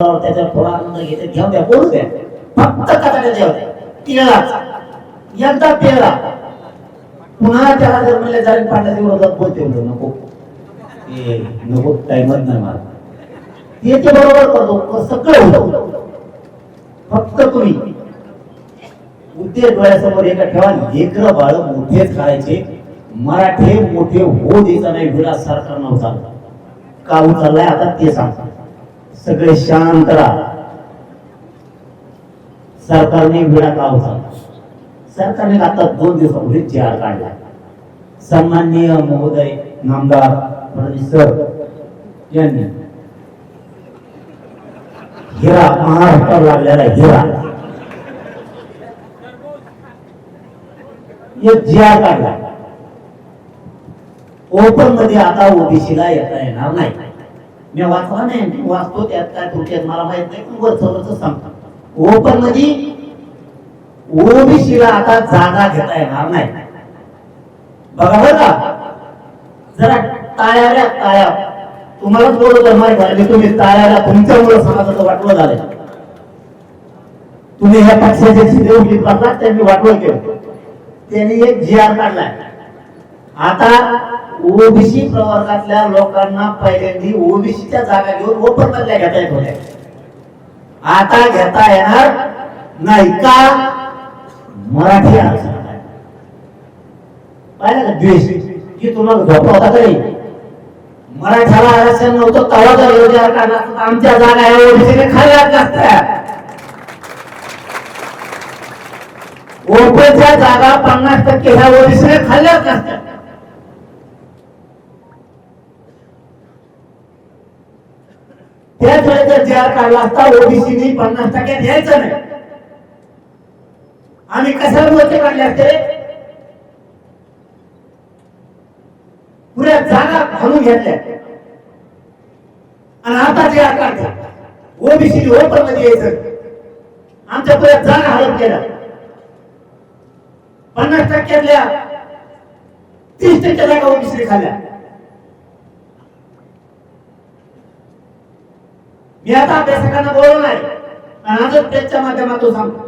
त्याचा थोडा आनंद घेते घेऊन द्या बोलू द्या फक्त कटाने द्या तिळाच एकदा पेरा पुन्हा त्याला जर म्हणले जाईल पांढऱ्या विरोधात बोलते नको नको टाइमच नाही मला ते बरोबर करतो सगळं होतं फक्त तुम्ही उद्देश डोळ्यासमोर एका ठेवा लेकरं बाळ मोठेच करायचे मराठे मोठे हो द्यायचा नाही विला सरकार नव्हता का उचललाय आता ते सांगतो सगळे शांत राहा सरकारने विडा का उचलला सरकारने आता 2 दिवसापूर्वी जी.आर. काढला सन्माननीय महोदय नामदार फडणवीस सर यांनी हिरा महाराष्ट्रावर लागलेला हिरा एक जी.आर. काढला ओपन मध्ये आता ओबीसीला येता येणार नाही मी वाचला नाही वाचतो त्यात काय तुमच्यात मला माहित नाही पण वरच सांगतो ओपन मध्ये ओबीसीला आता जागा घेता येणार नाही बघा बरं का जरा टाळ्या तुम्हालाच बोलत माहिती झालं तुम्ही टाळ्याला तुमच्यामुळे समाजाचं वाटवं झालं तुम्ही ह्या पक्षाचे शिदे उठीत बसलात त्यांनी वाटवं केलं त्यांनी एक जी.आर. काढलाय आता ओबीसी प्रवर्गातल्या लोकांना पहिल्यांदी ओबीसीच्या जागा घेऊन ओपन मधल्या घेता येत होत्या आता घेता येणार नाही का मराठी आरक्षण पाहिलं का द्वेष की तुम्हाला झोपा होता तरी मराठ्याला आरक्षण नव्हतं तेव्हा जर योजना काढला तर आमच्या जागा या ओबीसीने खाल्ल्या असत्या ओपनच्या जागा 50% ह्या ओबीसीने खाल्ल्याच असत्या त्याच वेळेस जर जी.आर. काढला असता ओबीसीने 50% द्यायचं नाही आम्ही कशाला मोर्चे काढले असते पुऱ्या जागा घालून घेतल्या आणि आता जी.आर. काढतात ओबीसी ओपन मध्ये यायचं आमच्या पुऱ्या जागा हडप केल्या 50%तल्या 30% जागा ओबीसी खाल्ल्या मी आता अभ्यासकांना बोललो नाही आणि आजच त्याच्या माध्यमातून सांगतो